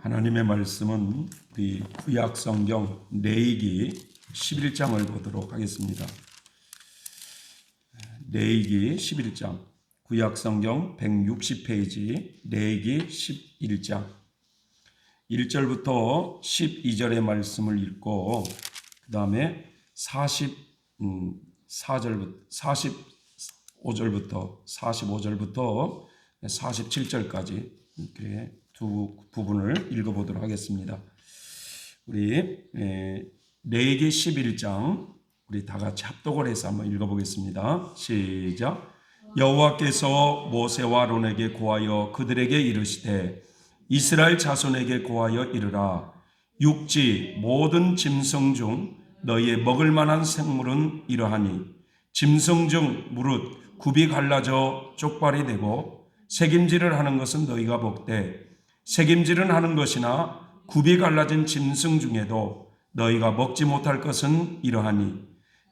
하나님의 말씀은 우리 구약 성경 레위기 11장을 보도록 하겠습니다. 레위기 11장, 구약 성경 160페이지 레위기 11장 1절부터 12절의 말씀을 읽고 그 다음에 45절부터 47절까지 이렇게 두 부분을 읽어보도록 하겠습니다. 우리 레위기 11장 우리 다 같이 합독을 해서 한번 읽어보겠습니다. 시작. 여호와께서 모세와 아론에게 고하여 그들에게 이르시되 이스라엘 자손에게 고하여 이르라. 육지 모든 짐승 중 너희의 먹을 만한 생물은 이러하니 짐승 중 무릇 굽이 갈라져 쪽발이 되고 새김질을 하는 것은 너희가 먹되 새김질은 하는 것이나 굽이 갈라진 짐승 중에도 너희가 먹지 못할 것은 이러하니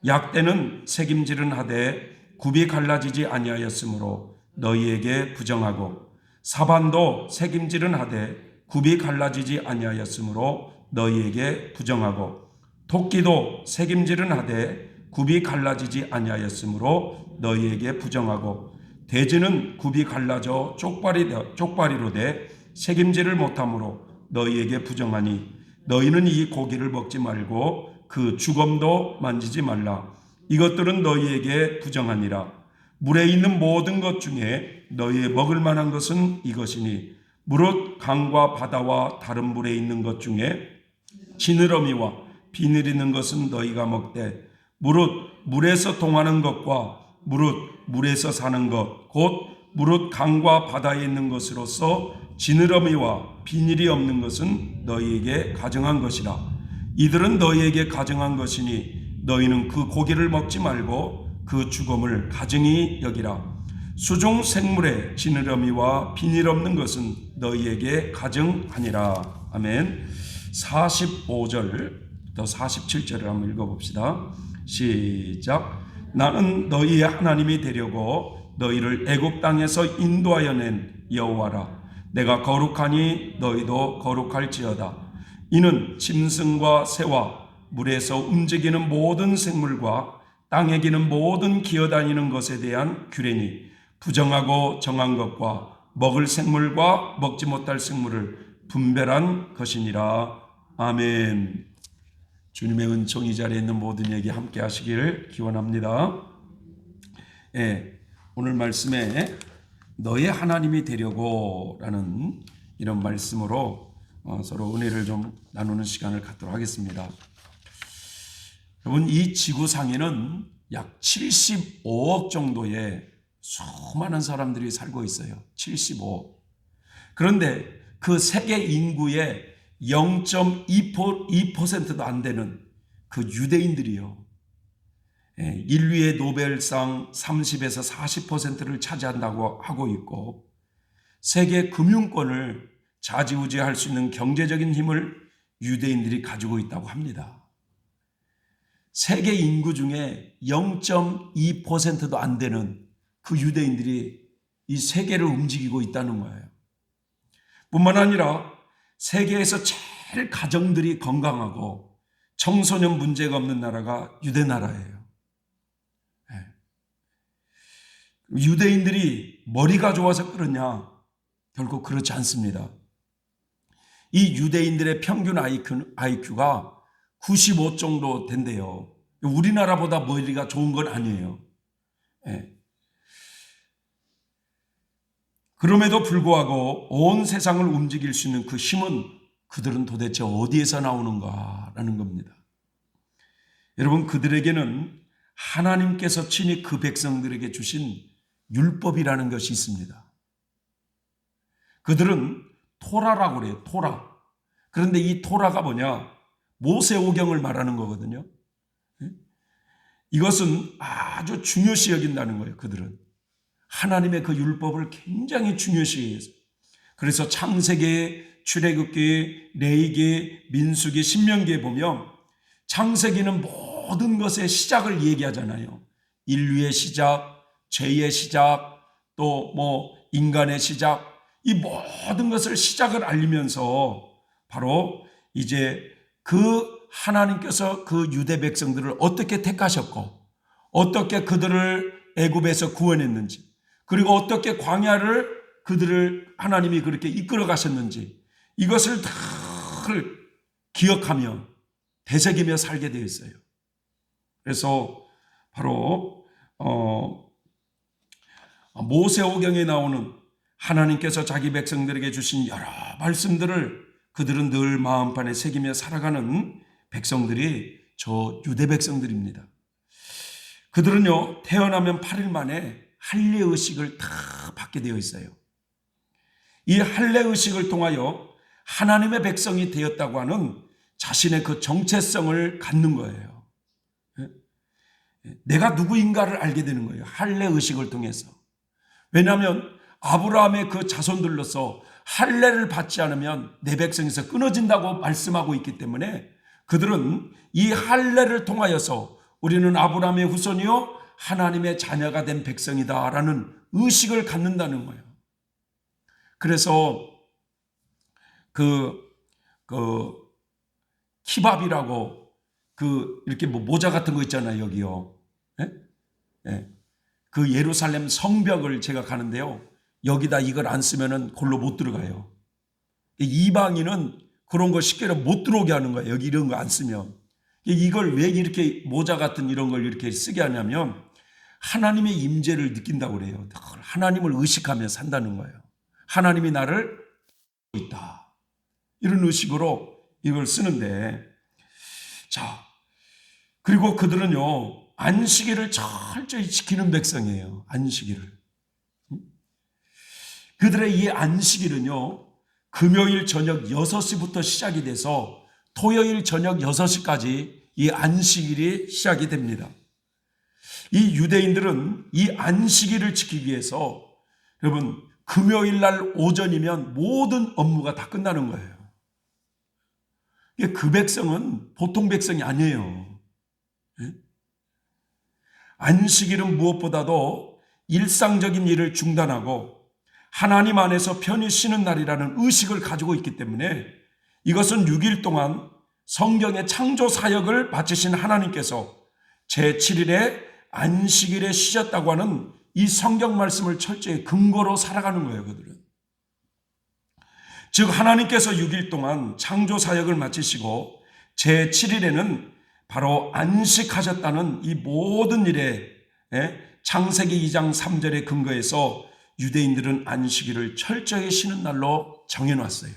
약대는 새김질은 하되 굽이 갈라지지 아니하였으므로 너희에게 부정하고 사반도 새김질은 하되 굽이 갈라지지 아니하였으므로 너희에게 부정하고 토끼도 새김질은 하되 굽이 갈라지지 아니하였으므로 너희에게 부정하고 돼지는 굽이 갈라져 쪽발이로 돼 새김질을 못하므로 너희에게 부정하니 너희는 이 고기를 먹지 말고 그 주검도 만지지 말라. 이것들은 너희에게 부정하니라. 물에 있는 모든 것 중에 너희의 먹을 만한 것은 이것이니 무릇 강과 바다와 다른 물에 있는 것 중에 지느러미와 비늘 있는 것은 너희가 먹되 무릇 물에서 동하는 것과 무릇 물에서 사는 것 곧 무릇 강과 바다에 있는 것으로서 지느러미와 비닐이 없는 것은 너희에게 가증한 것이라. 이들은 너희에게 가증한 것이니 너희는 그 고기를 먹지 말고 그 죽음을 가증히 여기라. 수중 생물에 지느러미와 비닐 없는 것은 너희에게 가증하니라. 아멘. 45절부터 47절을 한번 읽어봅시다. 시작. 나는 너희의 하나님이 되려고 너희를 애굽 땅에서 인도하여 낸 여호와라. 내가 거룩하니 너희도 거룩할지어다. 이는 짐승과 새와 물에서 움직이는 모든 생물과 땅에 기는 모든 기어다니는 것에 대한 규례니 부정하고 정한 것과 먹을 생물과 먹지 못할 생물을 분별한 것이니라. 아멘. 주님의 은총이 자리에 있는 모든 이에게 함께 하시기를 기원합니다. 오늘 말씀에 너의 하나님이 되려고 라는 이런 말씀으로 서로 은혜를 좀 나누는 시간을 갖도록 하겠습니다. 여러분, 이 지구상에는 약 75억 정도의 수많은 사람들이 살고 있어요. 75억. 그런데 그 세계 인구의 0.2%도 안 되는 그 유대인들이요. 인류의 노벨상 30에서 40%를 차지한다고 하고 있고 세계 금융권을 좌지우지할 수 있는 경제적인 힘을 유대인들이 가지고 있다고 합니다. 세계 인구 중에 0.2%도 안 되는 그 유대인들이 이 세계를 움직이고 있다는 거예요. 뿐만 아니라 세계에서 제일 가정들이 건강하고 청소년 문제가 없는 나라가 유대 나라예요. 유대인들이 머리가 좋아서 그러냐? 결국 그렇지 않습니다. 이 유대인들의 평균 IQ가 95 정도 된대요. 우리나라보다 머리가 좋은 건 아니에요. 그럼에도 불구하고 온 세상을 움직일 수 있는 그 힘은 그들은 도대체 어디에서 나오는가라는 겁니다. 여러분, 그들에게는 하나님께서 친히 그 백성들에게 주신 율법이라는 것이 있습니다. 그들은 토라라고 그래요. 토라. 그런데 이 토라가 뭐냐? 모세오경을 말하는 거거든요. 이것은 아주 중요시 여긴다는 거예요. 그들은 하나님의 그 율법을 굉장히 중요시 여겨서. 그래서 창세기, 출애굽기, 레위기, 민수기, 신명기에 보면 창세기는 모든 것의 시작을 얘기하잖아요. 인류의 시작, 죄의 시작, 또 인간의 시작, 이 모든 것을 시작을 알리면서 바로 이제 그 하나님께서 그 유대 백성들을 어떻게 택하셨고 어떻게 그들을 애굽에서 구원했는지 그리고 어떻게 광야를 그들을 하나님이 그렇게 이끌어 가셨는지 이것을 다 기억하며 되새기며 살게 되어 있어요. 그래서 바로 모세오경에 나오는 하나님께서 자기 백성들에게 주신 여러 말씀들을 그들은 늘 마음판에 새기며 살아가는 백성들이 저 유대 백성들입니다. 그들은요 태어나면 8일 만에 할례의식을 다 받게 되어 있어요. 이 할례의식을 통하여 하나님의 백성이 되었다고 하는 자신의 그 정체성을 갖는 거예요. 내가 누구인가를 알게 되는 거예요. 할례의식을 통해서. 왜냐하면 아브라함의 그 자손들로서 할례를 받지 않으면 내 백성에서 끊어진다고 말씀하고 있기 때문에 그들은 이 할례를 통하여서 우리는 아브라함의 후손이요 하나님의 자녀가 된 백성이다라는 의식을 갖는다는 거예요. 그래서 그 키밥이라고 이렇게 모자 같은 거 있잖아요, 여기요. 예? 예. 그 예루살렘 성벽을 제가 가는데요. 여기다 이걸 안 쓰면은 골로 못 들어가요. 이방인은 그런 거 쉽게 못 들어오게 하는 거예요. 여기 이런 거 안 쓰면. 이걸 왜 이렇게 모자 같은 이런 걸 이렇게 쓰게 하냐면 하나님의 임재를 느낀다고 그래요. 하나님을 의식하며 산다는 거예요. 하나님이 나를 있다. 이런 의식으로 이걸 쓰는데 자, 그리고 그들은요 안식일을 철저히 지키는 백성이에요. 안식일을. 그들의 이 안식일은요 금요일 저녁 6시부터 시작이 돼서 토요일 저녁 6시까지 이 안식일이 시작이 됩니다. 이 유대인들은 이 안식일을 지키기 위해서 여러분 금요일 날 오전이면 모든 업무가 다 끝나는 거예요. 그 백성은 보통 백성이 아니에요. 안식일은 무엇보다도 일상적인 일을 중단하고 하나님 안에서 편히 쉬는 날이라는 의식을 가지고 있기 때문에 이것은 6일 동안 성경의 창조 사역을 마치신 하나님께서 제7일에 안식일에 쉬셨다고 하는 이 성경 말씀을 철저히 근거로 살아가는 거예요, 그들은. 즉 하나님께서 6일 동안 창조 사역을 마치시고 제7일에는 바로 안식하셨다는 이 모든 일에 창세기 2장 3절의 근거에서 유대인들은 안식일을 철저히 쉬는 날로 정해놨어요.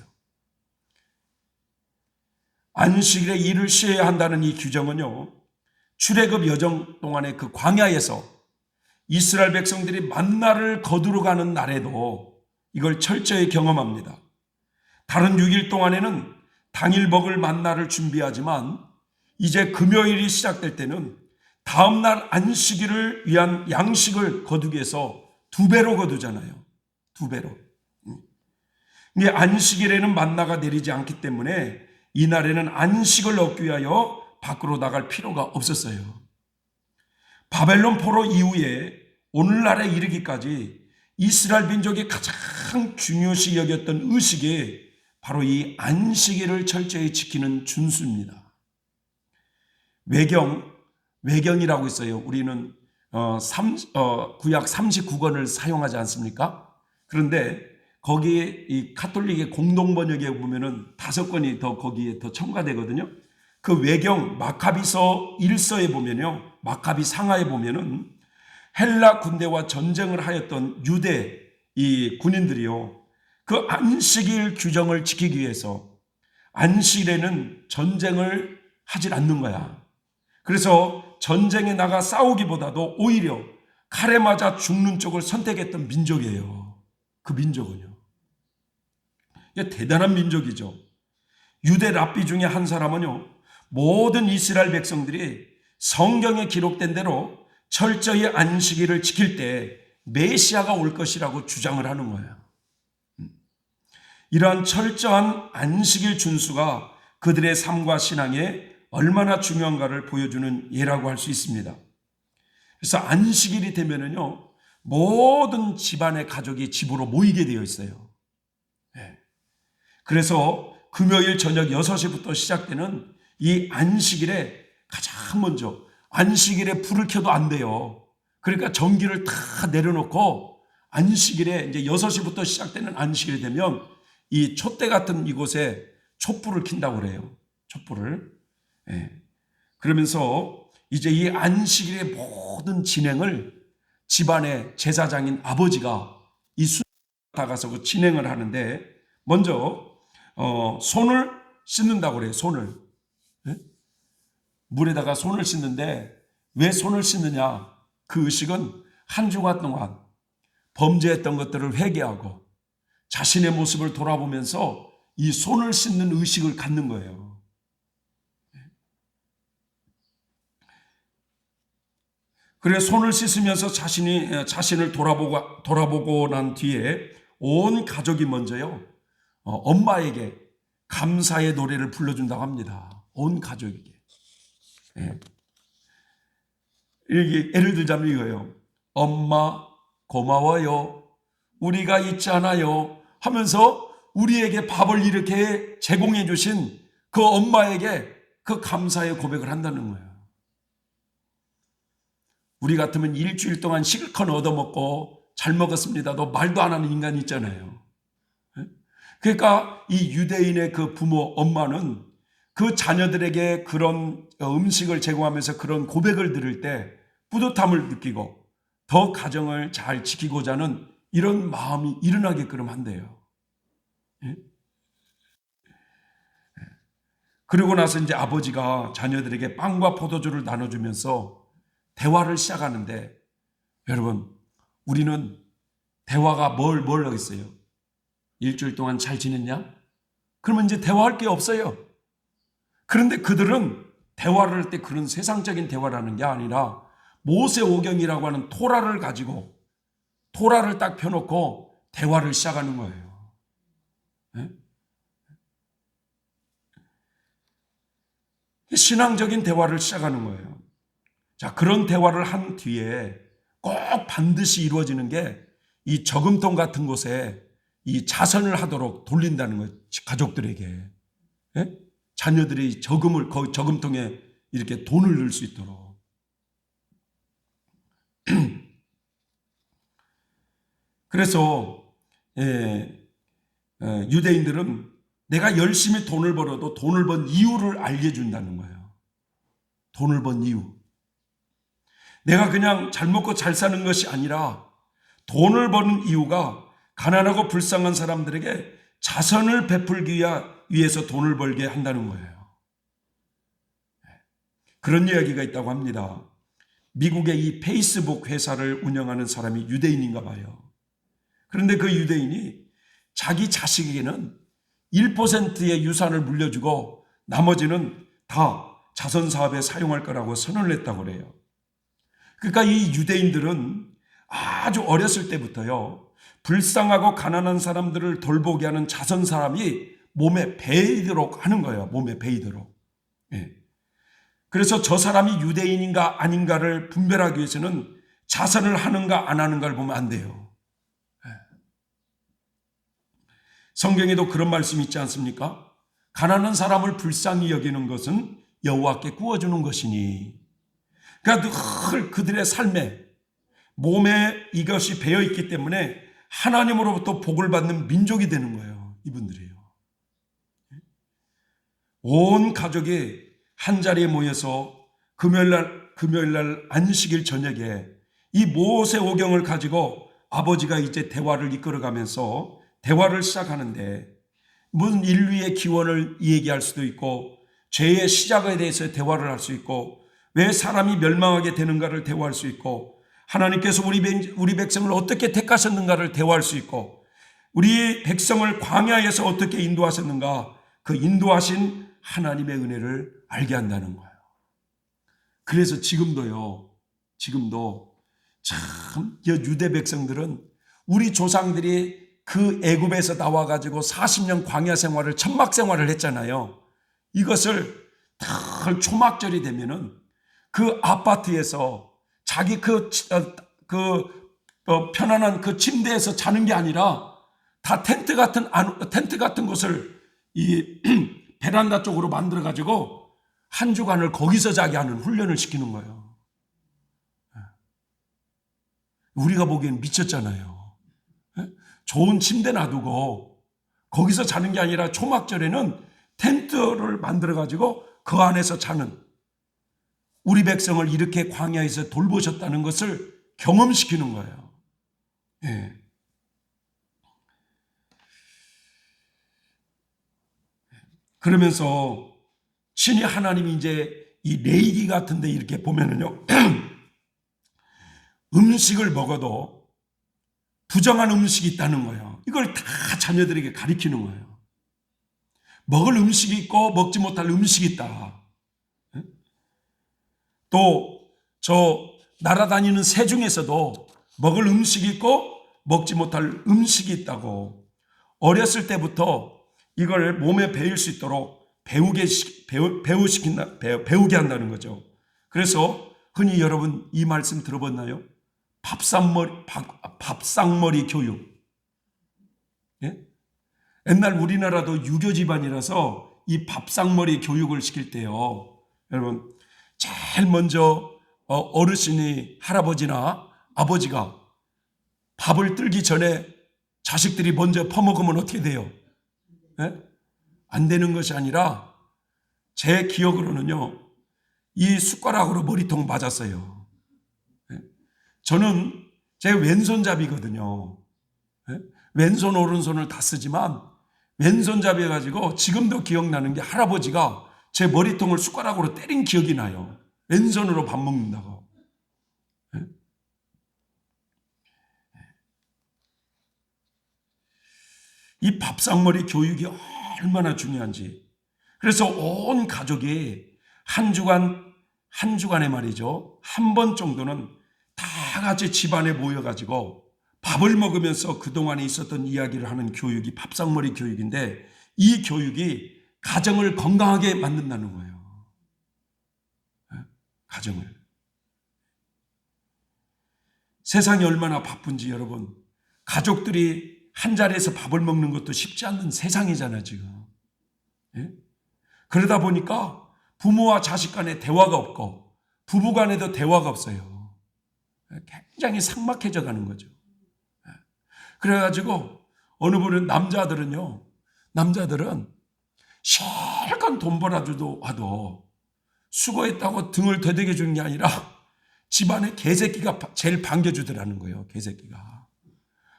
안식일에 일을 쉬어야 한다는 이 규정은요, 출애굽 여정 동안의 그 광야에서 이스라엘 백성들이 만나를 거두러 가는 날에도 이걸 철저히 경험합니다. 다른 6일 동안에는 당일 먹을 만나를 준비하지만 이제 금요일이 시작될 때는 다음날 안식일을 위한 양식을 거두기 위해서 2배로 거두잖아요. 2배로. 근데 안식일에는 만나가 내리지 않기 때문에 이날에는 안식을 얻기 위하여 밖으로 나갈 필요가 없었어요. 바벨론 포로 이후에 오늘날에 이르기까지 이스라엘 민족이 가장 중요시 여겼던 의식이 바로 이 안식일을 철저히 지키는 준수입니다. 외경이라고 있어요. 우리는 구약 39권을 사용하지 않습니까? 그런데 거기에 이 카톨릭의 공동 번역에 보면은 5권이 더 거기에 더 첨가되거든요. 그 외경 마카비서 1서에 보면요, 마카비 상하에 보면은 헬라 군대와 전쟁을 하였던 유대 이 군인들이요, 그 안식일 규정을 지키기 위해서 안식일에는 전쟁을 하질 않는 거야. 그래서 전쟁에 나가 싸우기보다도 오히려 칼에 맞아 죽는 쪽을 선택했던 민족이에요. 그 민족은요. 이게 대단한 민족이죠. 유대 랍비 중에 한 사람은요, 모든 이스라엘 백성들이 성경에 기록된 대로 철저히 안식일을 지킬 때 메시아가 올 것이라고 주장을 하는 거예요. 이러한 철저한 안식일 준수가 그들의 삶과 신앙에 얼마나 중요한가를 보여주는 예라고 할 수 있습니다. 그래서 안식일이 되면은요, 모든 집안의 가족이 집으로 모이게 되어 있어요. 그래서 금요일 저녁 6시부터 시작되는 이 안식일에 가장 먼저 안식일에 불을 켜도 안 돼요. 그러니까 전기를 다 내려놓고 안식일에 이제 6시부터 시작되는 안식일이 되면 이 촛대 같은 이곳에 촛불을 킨다고 그래요. 촛불을. 예. 그러면서 이제 이 안식일의 모든 진행을 집안의 제사장인 아버지가 이 순 다가서 그 진행을 하는데 먼저 손을 씻는다고 그래요. 손을. 예? 물에다가 손을 씻는데 왜 손을 씻느냐? 그 의식은 한 주간 동안 범죄했던 것들을 회개하고 자신의 모습을 돌아보면서 이 손을 씻는 의식을 갖는 거예요. 그래 손을 씻으면서 자신을 돌아보고 난 뒤에 온 가족이 먼저요 엄마에게 감사의 노래를 불러준다고 합니다. 온 가족에게. 예. 예를 들자면 이거예요. 엄마 고마워요. 우리가 있잖아요. 하면서 우리에게 밥을 이렇게 제공해 주신 그 엄마에게 그 감사의 고백을 한다는 거예요. 우리 같으면 일주일 동안 실컷 얻어먹고 잘 먹었습니다도 말도 안 하는 인간이 있잖아요. 그러니까 이 유대인의 그 부모 엄마는 그 자녀들에게 그런 음식을 제공하면서 그런 고백을 들을 때 뿌듯함을 느끼고 더 가정을 잘 지키고자 하는 이런 마음이 일어나게끔 한대요. 그리고 나서 이제 아버지가 자녀들에게 빵과 포도주를 나눠주면서 대화를 시작하는데 여러분 우리는 대화가 뭘 하겠어요? 일주일 동안 잘 지냈냐? 그러면 이제 대화할 게 없어요. 그런데 그들은 대화를 할 때 그런 세상적인 대화를 하는 게 아니라 모세오경이라고 하는 토라를 가지고 토라를 딱 펴놓고 대화를 시작하는 거예요. 네? 신앙적인 대화를 시작하는 거예요. 자, 그런 대화를 한 뒤에 꼭 반드시 이루어지는 게 이 저금통 같은 곳에 이 자선을 하도록 돌린다는 거예요. 가족들에게. 예? 자녀들이 저금통에 이렇게 돈을 넣을 수 있도록. 그래서 유대인들은 내가 열심히 돈을 벌어도 돈을 번 이유를 알려준다는 거예요. 돈을 번 이유. 내가 그냥 잘 먹고 잘 사는 것이 아니라 돈을 버는 이유가 가난하고 불쌍한 사람들에게 자선을 베풀기 위해서 돈을 벌게 한다는 거예요. 그런 이야기가 있다고 합니다. 미국의 이 페이스북 회사를 운영하는 사람이 유대인인가 봐요. 그런데 그 유대인이 자기 자식에게는 1%의 유산을 물려주고 나머지는 다 자선사업에 사용할 거라고 선언을 했다고 그래요. 그러니까 이 유대인들은 아주 어렸을 때부터요 불쌍하고 가난한 사람들을 돌보게 하는 자선 사람이 몸에 배이도록 하는 거예요. 몸에 배이도록. 예. 그래서 저 사람이 유대인인가 아닌가를 분별하기 위해서는 자선을 하는가 안 하는가를 보면 안 돼요. 예. 성경에도 그런 말씀이 있지 않습니까? 가난한 사람을 불쌍히 여기는 것은 여호와께 구워주는 것이니. 그러니까 늘 그들의 삶에 몸에 이것이 배어있기 때문에 하나님으로부터 복을 받는 민족이 되는 거예요. 이분들이요. 온 가족이 한 자리에 모여서 금요일날 안식일 저녁에 이 모세오경을 가지고 아버지가 이제 대화를 이끌어가면서 대화를 시작하는데 무슨 인류의 기원을 얘기할 수도 있고 죄의 시작에 대해서 대화를 할 수 있고 왜 사람이 멸망하게 되는가를 대화할 수 있고 하나님께서 우리 백성을 어떻게 택하셨는가를 대화할 수 있고 우리 백성을 광야에서 어떻게 인도하셨는가 그 인도하신 하나님의 은혜를 알게 한다는 거예요. 그래서 지금도 참 유대 백성들은 우리 조상들이 그 애굽에서 나와가지고 40년 광야 생활을 천막 생활을 했잖아요. 이것을 딱 초막절이 되면은 그 아파트에서 자기 편안한 그 침대에서 자는 게 아니라 다 텐트 같은 곳을 이 베란다 쪽으로 만들어 가지고 한 주간을 거기서 자게 하는 훈련을 시키는 거예요. 우리가 보기엔 미쳤잖아요. 좋은 침대 놔두고 거기서 자는 게 아니라 초막절에는 텐트를 만들어 가지고 그 안에서 자는, 우리 백성을 이렇게 광야에서 돌보셨다는 것을 경험시키는 거예요. 예. 그러면서 신이 하나님이 이제 이 레위기 같은 데 이렇게 보면은요, 음식을 먹어도 부정한 음식이 있다는 거예요. 이걸 다 자녀들에게 가르치는 거예요. 먹을 음식이 있고 먹지 못할 음식이 있다. 또 저 날아다니는 새 중에서도 먹을 음식이 있고 먹지 못할 음식이 있다고, 어렸을 때부터 이걸 몸에 배일 수 있도록 배우게 한다는 거죠. 그래서 흔히 여러분 이 말씀 들어봤나요? 밥상머리 교육. 예? 옛날 우리나라도 유교 집안이라서 이 밥상머리 교육을 시킬 때요, 여러분 제일 먼저 어르신이, 할아버지나 아버지가 밥을 들기 전에 자식들이 먼저 퍼먹으면 어떻게 돼요? 예? 안 되는 것이 아니라 제 기억으로는요, 이 숟가락으로 머리통 맞았어요. 예? 저는 제 왼손잡이거든요. 예? 왼손 오른손을 다 쓰지만 왼손잡이 해가지고 지금도 기억나는 게, 할아버지가 제 머리통을 숟가락으로 때린 기억이 나요. 왼손으로 밥 먹는다고. 예? 이 밥상머리 교육이 얼마나 중요한지. 그래서 온 가족이 한 주간에 말이죠, 한 번 정도는 다 같이 집안에 모여가지고 밥을 먹으면서 그동안에 있었던 이야기를 하는 교육이 밥상머리 교육인데, 이 교육이 가정을 건강하게 만든다는 거예요. 가정을. 세상이 얼마나 바쁜지 여러분, 가족들이 한 자리에서 밥을 먹는 것도 쉽지 않는 세상이잖아요 지금. 예? 그러다 보니까 부모와 자식 간에 대화가 없고 부부 간에도 대화가 없어요. 굉장히 삭막해져 가는 거죠. 그래가지고 어느 분은 남자들은 실컷 돈 벌어줘도 와도 수고했다고 등을 되대게 주는 게 아니라 집안에 개새끼가 제일 반겨주더라는 거예요. 개새끼가.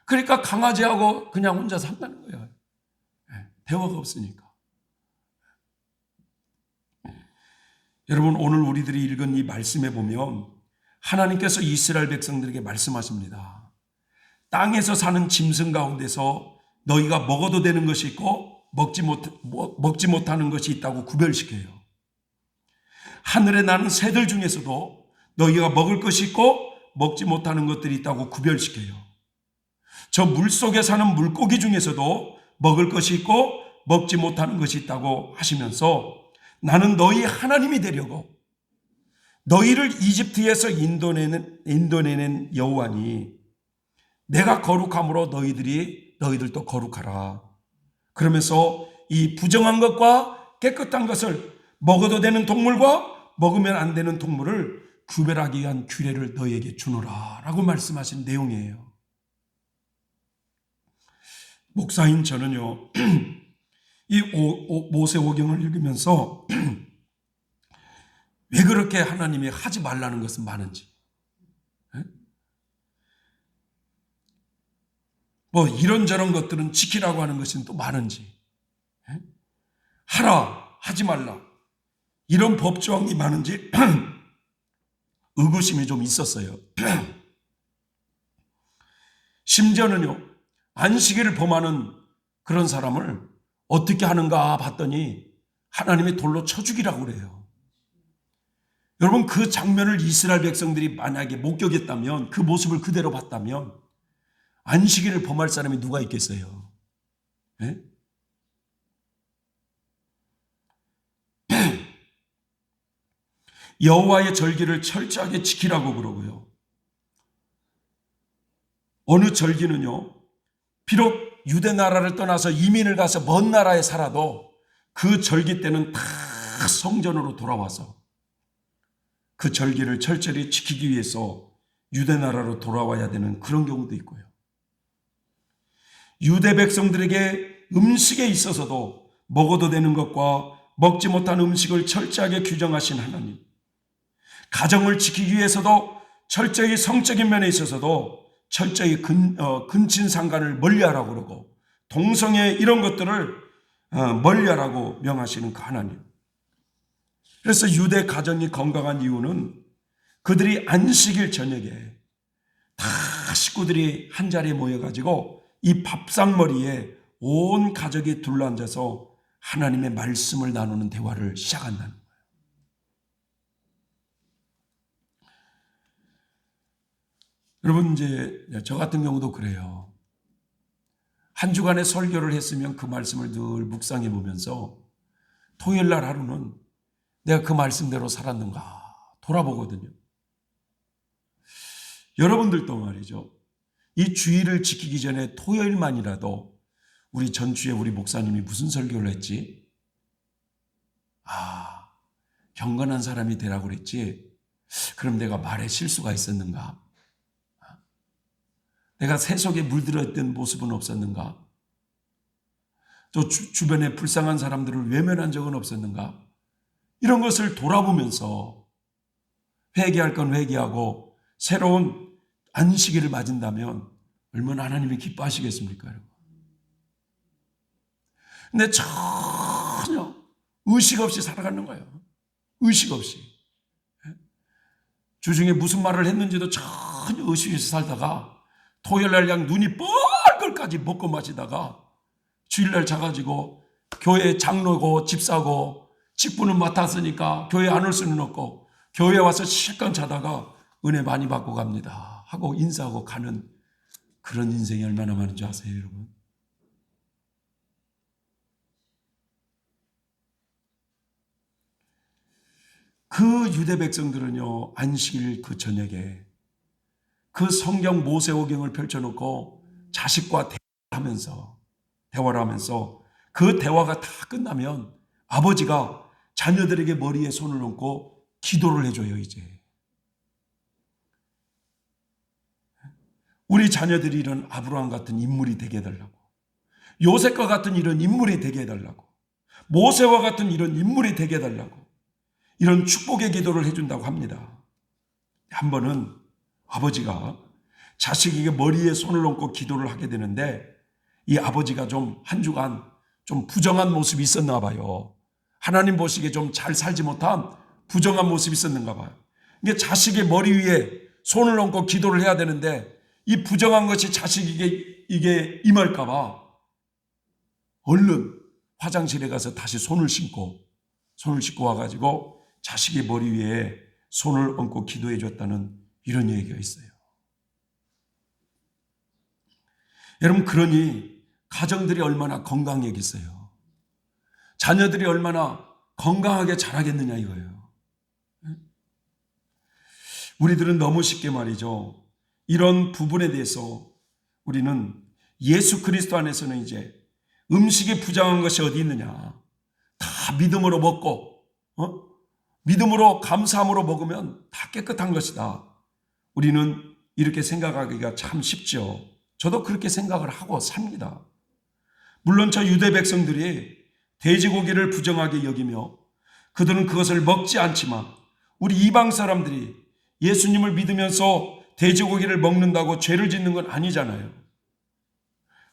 그러니까 강아지하고 그냥 혼자 산다는 거예요. 대화가 없으니까. 여러분, 오늘 우리들이 읽은 이 말씀에 보면 하나님께서 이스라엘 백성들에게 말씀하십니다. 땅에서 사는 짐승 가운데서 너희가 먹어도 되는 것이 있고 먹지 못하는 것이 있다고 구별시켜요. 하늘에 나는 새들 중에서도 너희가 먹을 것이 있고 먹지 못하는 것들이 있다고 구별시켜요. 저 물속에 사는 물고기 중에서도 먹을 것이 있고 먹지 못하는 것이 있다고 하시면서, 나는 너희 하나님이 되려고 너희를 이집트에서 인도내는 여호와니 내가 거룩함으로 너희들도 거룩하라. 그러면서 이 부정한 것과 깨끗한 것을, 먹어도 되는 동물과 먹으면 안 되는 동물을 구별하기 위한 규례를 너희에게 주노라 라고 말씀하신 내용이에요. 목사인 저는요, 이 모세오경을 읽으면서 왜 그렇게 하나님이 하지 말라는 것은 많은지, 뭐 이런저런 것들은 지키라고 하는 것은 또 많은지, 하라 하지 말라 이런 법조항이 많은지 의구심이 좀 있었어요. 심지어는요, 안식일을 범하는 그런 사람을 어떻게 하는가 봤더니 하나님이 돌로 쳐 죽이라고 그래요. 여러분, 그 장면을 이스라엘 백성들이 만약에 목격했다면, 그 모습을 그대로 봤다면 안식일을 범할 사람이 누가 있겠어요? 네? 여호와의 절기를 철저하게 지키라고 그러고요. 어느 절기는요, 비록 유대 나라를 떠나서 이민을 가서 먼 나라에 살아도 그 절기 때는 다 성전으로 돌아와서 그 절기를 철저히 지키기 위해서 유대 나라로 돌아와야 되는 그런 경우도 있고요. 유대 백성들에게 음식에 있어서도 먹어도 되는 것과 먹지 못한 음식을 철저하게 규정하신 하나님, 가정을 지키기 위해서도 철저히 성적인 면에 있어서도 철저히 근친상간을 멀리하라고 그러고 동성애 이런 것들을 멀리하라고 명하시는 그 하나님. 그래서 유대 가정이 건강한 이유는 그들이 안식일 저녁에 다 식구들이 한 자리에 모여가지고 이 밥상머리에 온 가족이 둘러앉아서 하나님의 말씀을 나누는 대화를 시작한다는 거예요. 여러분, 이제 저 같은 경우도 그래요. 한 주간의 설교를 했으면 그 말씀을 늘 묵상해 보면서 토요일 날 하루는 내가 그 말씀대로 살았는가 돌아보거든요. 여러분들도 말이죠. 이 주일을 지키기 전에 토요일만이라도 우리 전주에 우리 목사님이 무슨 설교를 했지? 경건한 사람이 되라고 그랬지? 그럼 내가 말에 실수가 있었는가? 내가 세속에 물들었던 모습은 없었는가? 또 주변에 불쌍한 사람들을 외면한 적은 없었는가? 이런 것을 돌아보면서 회개할 건 회개하고 새로운 안식일을 맞은다면 얼마나 하나님이 기뻐하시겠습니까, 여러분? 근데 전혀 의식 없이 살아가는 거예요. 의식 없이. 주중에 무슨 말을 했는지도 전혀 의식 없이 살다가 토요일날 그냥 눈이 뻘걸까지 먹고 마시다가 주일날 자가지고 교회 장로고 집사고 직분은 맡았으니까 교회 안 올 수는 없고 교회 와서 실컷 자다가 은혜 많이 받고 갑니다 하고 인사하고 가는 그런 인생이 얼마나 많은 줄 아세요, 여러분? 그 유대 백성들은요, 안식일 그 저녁에 그 성경 모세오경을 펼쳐놓고 자식과 대화를 하면서 그 대화가 다 끝나면 아버지가 자녀들에게 머리에 손을 얹고 기도를 해줘요. 이제 우리 자녀들이 이런 아브라함 같은 인물이 되게 해달라고, 요셉과 같은 이런 인물이 되게 해달라고, 모세와 같은 이런 인물이 되게 해달라고 이런 축복의 기도를 해준다고 합니다. 한 번은 아버지가 자식에게 머리에 손을 얹고 기도를 하게 되는데 이 아버지가 좀 한 주간 좀 부정한 모습이 있었나 봐요. 하나님 보시기에 좀 잘 살지 못한 부정한 모습이 있었는가 봐요. 이게 자식의 머리 위에 손을 얹고 기도를 해야 되는데 이 부정한 것이 자식에게 이게 임할까 봐 얼른 화장실에 가서 다시 손을 씻고 와가지고 자식의 머리 위에 손을 얹고 기도해 줬다는 이런 얘기가 있어요. 여러분, 그러니 가정들이 얼마나 건강해겠어요. 자녀들이 얼마나 건강하게 자라겠느냐 이거예요. 우리들은 너무 쉽게 말이죠, 이런 부분에 대해서 우리는 예수 그리스도 안에서는 이제 음식이 부정한 것이 어디 있느냐, 다 믿음으로 먹고 믿음으로 감사함으로 먹으면 다 깨끗한 것이다. 우리는 이렇게 생각하기가 참 쉽죠. 저도 그렇게 생각을 하고 삽니다. 물론 저 유대 백성들이 돼지고기를 부정하게 여기며 그들은 그것을 먹지 않지만 우리 이방 사람들이 예수님을 믿으면서 돼지고기를 먹는다고 죄를 짓는 건 아니잖아요.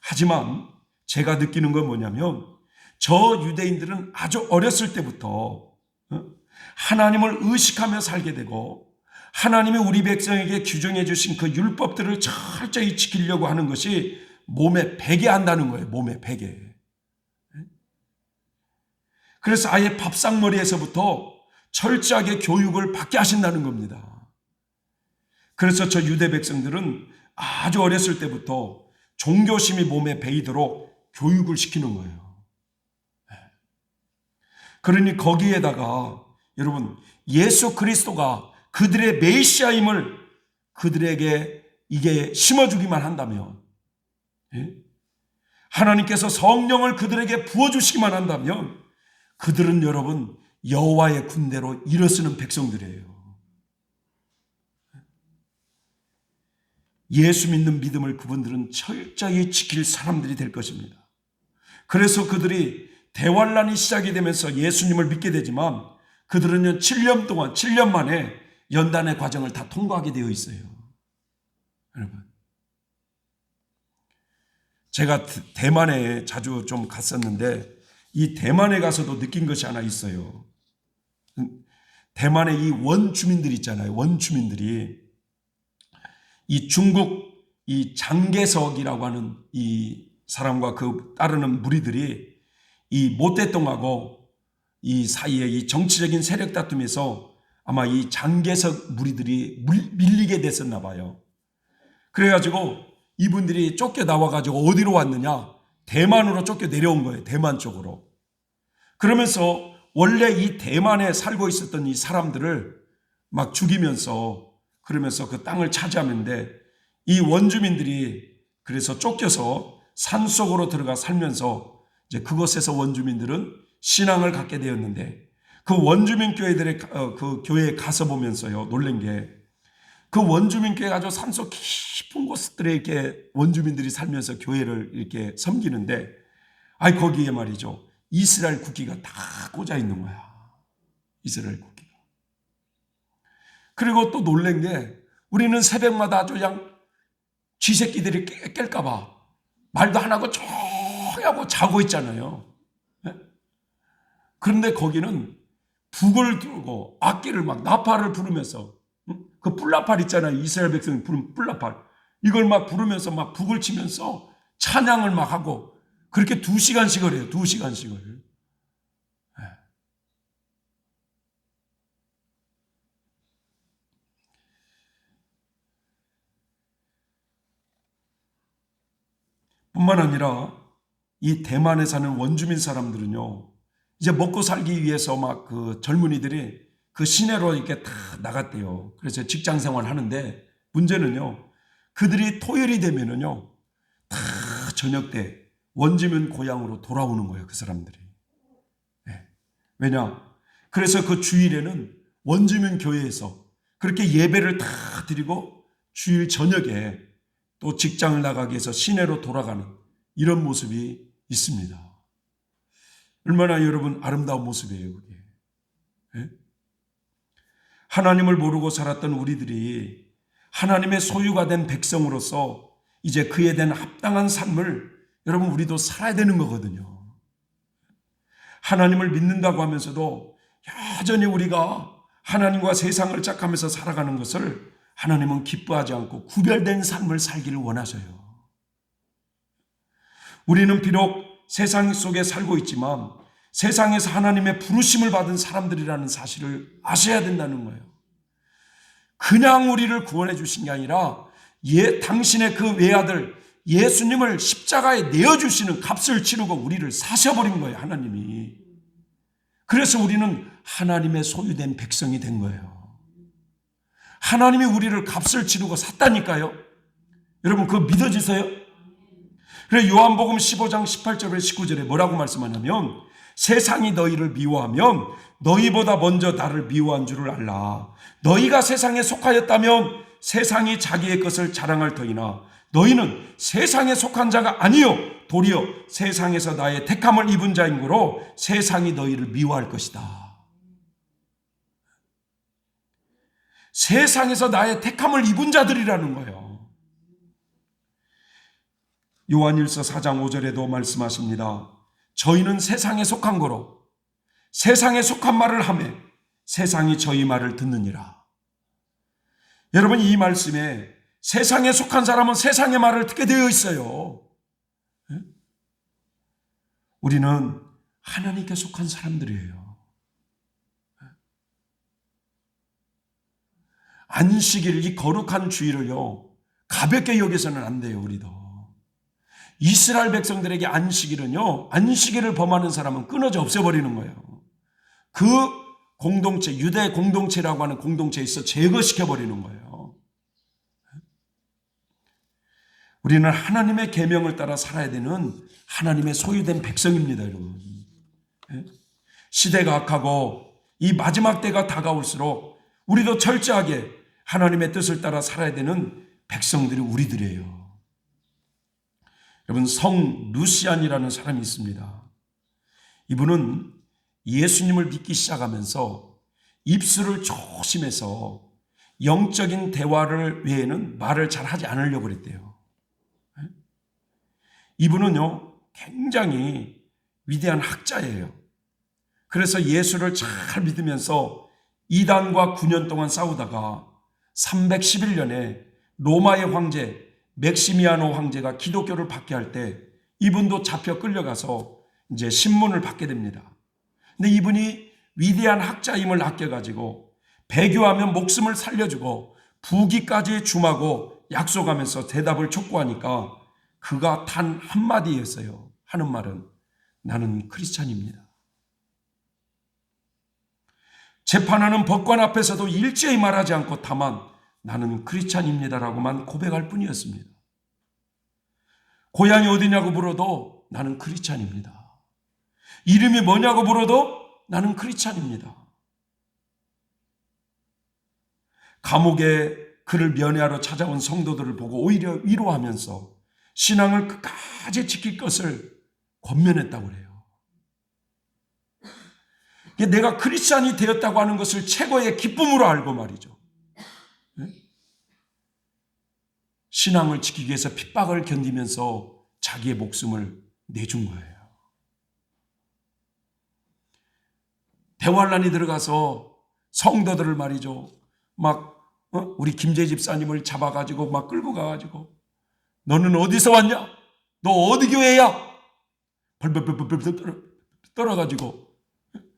하지만 제가 느끼는 건 뭐냐면 저 유대인들은 아주 어렸을 때부터 하나님을 의식하며 살게 되고 하나님이 우리 백성에게 규정해 주신 그 율법들을 철저히 지키려고 하는 것이 몸에 배게 한다는 거예요. 몸에 배게. 그래서 아예 밥상머리에서부터 철저하게 교육을 받게 하신다는 겁니다. 그래서 저 유대 백성들은 아주 어렸을 때부터 종교심이 몸에 배이도록 교육을 시키는 거예요. 그러니 거기에다가 여러분, 예수 그리스도가 그들의 메시아임을 그들에게 이게 심어주기만 한다면 하나님께서 성령을 그들에게 부어주시기만 한다면 그들은 여러분 여호와의 군대로 일어서는 백성들이에요. 예수 믿는 믿음을 그분들은 철저히 지킬 사람들이 될 것입니다. 그래서 그들이 대환란이 시작이 되면서 예수님을 믿게 되지만 그들은 7년 만에 연단의 과정을 다 통과하게 되어 있어요. 여러분, 제가 대만에 자주 좀 갔었는데 이 대만에 가서도 느낀 것이 하나 있어요. 대만의 이 원주민들 있잖아요. 원주민들이 이 중국 이 장개석이라고 하는 이 사람과 그 따르는 무리들이 이 모태똥하고 이 사이에 이 정치적인 세력 다툼에서 아마 이 장개석 무리들이 밀리게 됐었나 봐요. 그래가지고 이분들이 쫓겨 나와가지고 어디로 왔느냐? 대만으로 쫓겨 내려온 거예요. 대만 쪽으로. 그러면서 원래 이 대만에 살고 있었던 이 사람들을 막 죽이면서 그러면서 그 땅을 차지하는데 이 원주민들이 그래서 쫓겨서 산속으로 들어가 살면서 이제 그곳에서 원주민들은 신앙을 갖게 되었는데 그 원주민 교회들의 그 교회에 가서 보면서요 놀란 게 그 원주민 교회가 아주 산속 깊은 곳들에 이렇게 원주민들이 살면서 교회를 이렇게 섬기는데 거기에 말이죠 이스라엘 국기가 다 꽂아 있는 거야. 이스라엘 국기가. 그리고 또 놀란 게 우리는 새벽마다 아주 그냥 쥐새끼들이 깰까봐 말도 안 하고 조용히 하고 자고 있잖아요. 그런데 거기는 북을 들고 악기를 막 나팔을 부르면서 그 뿔나팔 있잖아요. 이스라엘 백성이 부른 뿔나팔. 이걸 막 부르면서 막 북을 치면서 찬양을 막 하고 그렇게 2시간씩을 해요. 2시간씩을. 뿐만 아니라 이 대만에 사는 원주민 사람들은요. 이제 먹고 살기 위해서 막 그 젊은이들이 그 시내로 이렇게 다 나갔대요. 그래서 직장 생활 하는데 문제는요. 그들이 토요일이 되면은요. 다 저녁 때 원주민 고향으로 돌아오는 거예요. 그 사람들이. 네. 왜냐? 그래서 그 주일에는 원주민 교회에서 그렇게 예배를 다 드리고 주일 저녁에 또 직장을 나가기 위해서 시내로 돌아가는 이런 모습이 있습니다. 얼마나 여러분 아름다운 모습이에요. 그게. 네? 하나님을 모르고 살았던 우리들이 하나님의 소유가 된 백성으로서 이제 그에 대한 합당한 삶을 여러분 우리도 살아야 되는 거거든요. 하나님을 믿는다고 하면서도 여전히 우리가 하나님과 세상을 짝하면서 살아가는 것을 하나님은 기뻐하지 않고 구별된 삶을 살기를 원하셔요. 우리는 비록 세상 속에 살고 있지만 세상에서 하나님의 부르심을 받은 사람들이라는 사실을 아셔야 된다는 거예요. 그냥 우리를 구원해 주신 게 아니라 당신의 그 외아들 예수님을 십자가에 내어주시는 값을 치르고 우리를 사셔버린 거예요. 하나님이. 그래서 우리는 하나님의 소유된 백성이 된 거예요. 하나님이 우리를 값을 치르고 샀다니까요. 여러분 그거 믿어지세요? 그래 요한복음 15장 18절에 19절에 뭐라고 말씀하냐면 세상이 너희를 미워하면 너희보다 먼저 나를 미워한 줄을 알라. 너희가 세상에 속하였다면 세상이 자기의 것을 자랑할 터이나 너희는 세상에 속한 자가 아니요 도리어 세상에서 나의 택함을 입은 자인 거로 세상이 너희를 미워할 것이다. 세상에서 나의 택함을 입은 자들이라는 거예요. 요한일서 4장 5절에도 말씀하십니다. 저희는 세상에 속한 거로 세상에 속한 말을 하며 세상이 저희 말을 듣느니라. 여러분 이 말씀에 세상에 속한 사람은 세상의 말을 듣게 되어 있어요. 우리는 하나님께 속한 사람들이에요. 안식일 이 거룩한 주일을요 가볍게 여기서는 안 돼요. 우리도 이스라엘 백성들에게 안식일은요 안식일을 범하는 사람은 끊어져 없애버리는 거예요. 그 공동체 유대 공동체라고 하는 공동체에서 제거시켜버리는 거예요. 우리는 하나님의 계명을 따라 살아야 되는 하나님의 소유된 백성입니다, 여러분. 시대가 악하고 이 마지막 때가 다가올수록 우리도 철저하게 하나님의 뜻을 따라 살아야 되는 백성들이 우리들이에요. 여러분, 성 루시안이라는 사람이 있습니다. 이분은 예수님을 믿기 시작하면서 입술을 조심해서 영적인 대화를 외에는 말을 잘 하지 않으려고 그랬대요. 이분은요, 굉장히 위대한 학자예요. 그래서 예수를 잘 믿으면서 이단과 9년 동안 싸우다가 311년에 로마의 황제 맥시미아노 황제가 기독교를 받게 할 때 이분도 잡혀 끌려가서 이제 신문을 받게 됩니다. 근데 이분이 위대한 학자임을 아껴가지고 배교하면 목숨을 살려주고 부귀까지 줌하고 약속하면서 대답을 촉구하니까 그가 단 한마디였어요. 하는 말은 나는 크리스찬입니다. 재판하는 법관 앞에서도 일제히 말하지 않고 다만 나는 크리스찬입니다라고만 고백할 뿐이었습니다. 고향이 어디냐고 물어도 나는 크리스찬입니다. 이름이 뭐냐고 물어도 나는 크리스찬입니다. 감옥에 그를 면회하러 찾아온 성도들을 보고 오히려 위로하면서 신앙을 끝까지 지킬 것을 권면했다고 그래요. 내가 크리스찬이 되었다고 하는 것을 최고의 기쁨으로 알고 말이죠. 신앙을 지키기 위해서 핍박을 견디면서 자기의 목숨을 내준 거예요. 대환란이 들어가서 성도들을 말이죠. 우리 김재 집사님을 잡아가지고 막 끌고 가가지고 너는 어디서 왔냐? 너 어디 교회야? 벌벌벌벌 떨어가지고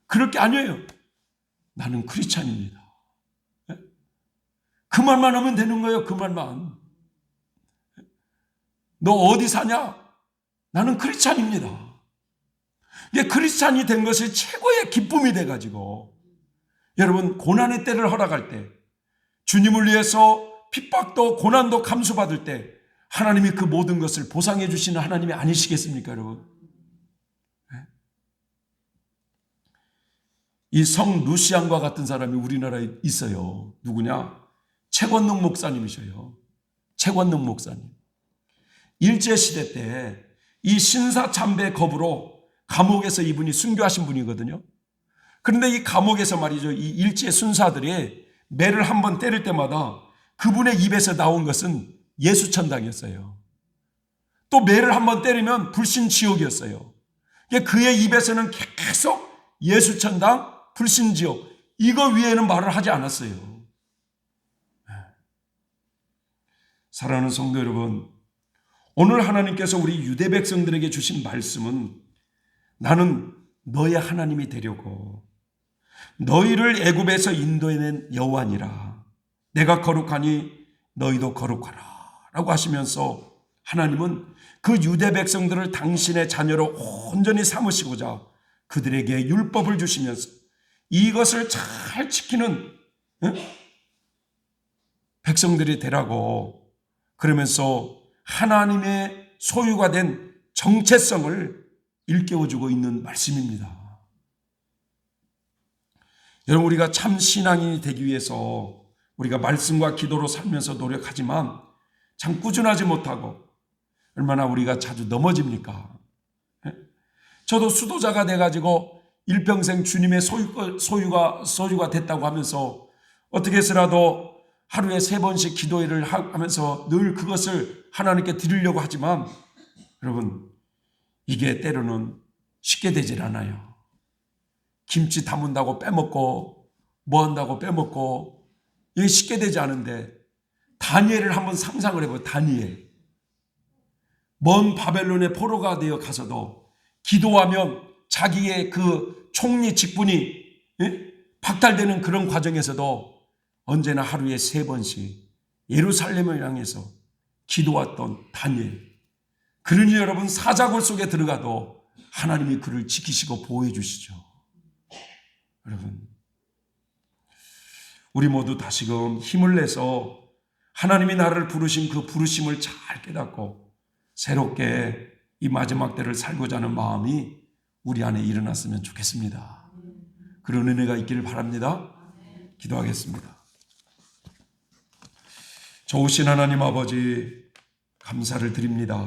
그럴 게 아니에요. 나는 크리스찬입니다. 그 말만 하면 되는 거예요. 그 말만. 너 어디 사냐? 나는 크리스찬입니다. 이게 크리스찬이 된 것이 최고의 기쁨이 돼가지고 여러분 고난의 때를 허락할 때 주님을 위해서 핍박도 고난도 감수받을 때 하나님이 그 모든 것을 보상해 주시는 하나님이 아니시겠습니까, 여러분? 이 성 루시안과 같은 사람이 우리나라에 있어요. 누구냐? 최권능 목사님이셔요. 최권능 목사님. 일제시대 때 이 신사참배 겁으로 감옥에서 이분이 순교하신 분이거든요. 그런데 이 감옥에서 말이죠. 이 일제 순사들이 매를 한번 때릴 때마다 그분의 입에서 나온 것은 예수천당이었어요. 또 매를 한번 때리면 불신지옥이었어요. 그의 입에서는 계속 예수천당, 불신지옥 이거 위에는 말을 하지 않았어요. 사랑하는 성도 여러분, 오늘 하나님께서 우리 유대 백성들에게 주신 말씀은 나는 너의 하나님이 되려고 너희를 애굽에서 인도해낸 여호와니라. 내가 거룩하니 너희도 거룩하라 라고 하시면서 하나님은 그 유대 백성들을 당신의 자녀로 온전히 삼으시고자 그들에게 율법을 주시면서 이것을 잘 지키는 백성들이 되라고 그러면서 하나님의 소유가 된 정체성을 일깨워주고 있는 말씀입니다. 여러분, 우리가 참 신앙인이 되기 위해서 우리가 말씀과 기도로 살면서 노력하지만 참 꾸준하지 못하고 얼마나 우리가 자주 넘어집니까? 저도 수도자가 돼가지고 일평생 주님의 소유가 됐다고 하면서 어떻게 해서라도 하루에 3번씩 기도회를 하면서 늘 그것을 하나님께 드리려고 하지만 여러분, 이게 때로는 쉽게 되질 않아요. 김치 담은다고 빼먹고 뭐 한다고 빼먹고 이게 쉽게 되지 않은데 다니엘을 한번 상상을 해봐요. 다니엘. 먼 바벨론의 포로가 되어 가서도 기도하면 자기의 그 총리 직분이 박탈되는 그런 과정에서도 언제나 하루에 3번씩 예루살렘을 향해서 기도했던 다니엘. 그러니 여러분, 사자굴 속에 들어가도 하나님이 그를 지키시고 보호해 주시죠. 여러분, 우리 모두 다시금 힘을 내서 하나님이 나를 부르신 그 부르심을 잘 깨닫고 새롭게 이 마지막 때를 살고자 하는 마음이 우리 안에 일어났으면 좋겠습니다. 그런 은혜가 있기를 바랍니다. 기도하겠습니다. 좋으신 하나님 아버지, 감사를 드립니다.